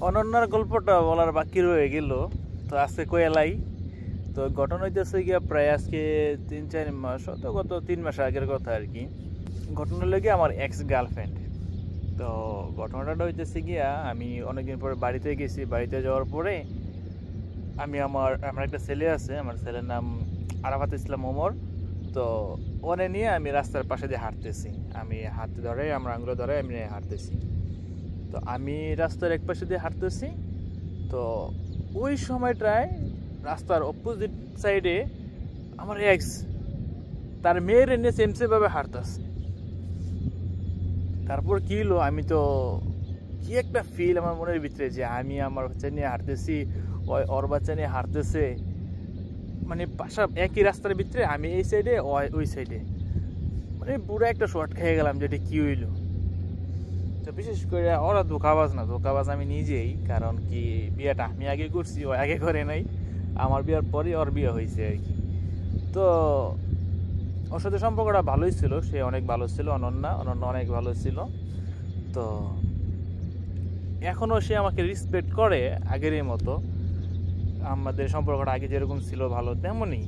অনন্যার গল্পটা বলার বাকি রয়ে গেল, তো আজকে কয়েলাই। তো ঘটনা হইতেছে গিয়া প্রায় আজকে 3-4 মাস, তো গত 3 মাস আগের কথা আর কি। ঘটনা লেগে আমার এক্স গার্লফ্রেন্ড। তো ঘটনাটা হইতেছে গিয়া আমি অনেকদিন পরে বাড়িতে গেছি। বাড়িতে যাওয়ার পরে আমার একটা ছেলে আছে, আমার ছেলের নাম আরাফাত ইসলাম ওমর। তো ওনে নিয়ে আমি রাস্তার পাশে দিয়ে হাঁটতেছি, আমি হাতে ধরে আমার আঙুলে ধরে আমি হাঁটতেছি। তো আমি রাস্তার এক পাশে দিয়ে হাঁটতেছি। তো ওই সময়টায় রাস্তার অপোজিট সাইডে আমার এক্স তার মেয়ের এনে সেমসেভাবে হাঁটতেছে। তারপর কি হলো, আমি তো কি একটা ফিল আমার মনের ভিতরে যে আমি আমার বাচ্চা নিয়ে হাঁটতেছি, ওর বাচ্চা নিয়ে হাঁটতেছে, মানে পাশা একই রাস্তার ভিতরে, আমি এই সাইডে ওই সাইডে, মানে পুরো একটা শর্ট খেয়ে গেলাম যেটা কি হইলো। তো বিশেষ করে ওরা ধোকাবাজ না, ধোকাবাজ আমি নিজেই। কারণ কি, বিয়েটা আমি আগে করছি, ও আগে করে নাই। আমার বিয়ের পরে ওর বিয়ে হয়েছে আর কি। তো ওর সাথে সম্পর্কটা ভালোই ছিল, সে অনেক ভালো ছিল। অনন্যা অনেক ভালো ছিল। তো এখনও সে আমাকে রেসপেক্ট করে আগেরই মতো। আমাদের সম্পর্কটা আগে যেরকম ছিল ভালো তেমনই।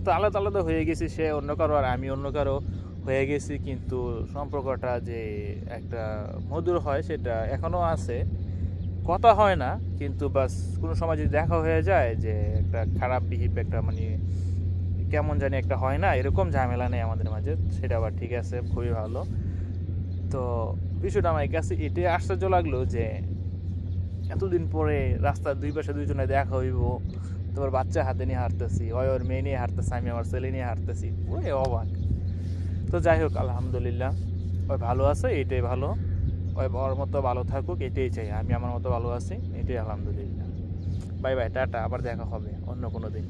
তো আলাদা আলাদা হয়ে গেছি, সে অন্য কারো আর আমি অন্য কারো হয়ে গেছি, কিন্তু সম্পর্কটা যে একটা মধুর হয় সেটা এখনও আছে। কথা হয় না, কিন্তু বাস কোনো সময় যদি দেখা হয়ে যায় যে একটা খারাপ বিহেভ, একটা মানে কেমন জানি একটা হয় না, এরকম ঝামেলা নেই আমাদের মাঝে, সেটা আবার ঠিক আছে, খুবই ভালো। তো বিষয়টা আমার কাছে এটাই আশ্চর্য লাগলো যে এতদিন পরে রাস্তার দুই পাশে দুইজনে দেখা হইব, তোমার বাচ্চা হাতে নিয়ে হাঁটতেছি, ওর মেয়ে নিয়ে হাঁটতেছি, আমি আমার ছেলে নিয়ে হাঁটতেছি, পুরো অবাক। তো যাই হোক, আলহামদুলিল্লাহ ওই ভালো আছে, এটাই ভালো। ওর মতো ভালো থাকুক, এটাই চাই। আমি আমার মতো ভালো আছি, এটাই আলহামদুলিল্লাহ। বাই বাই, টাটা, আবার দেখা হবে অন্য কোনো দিন।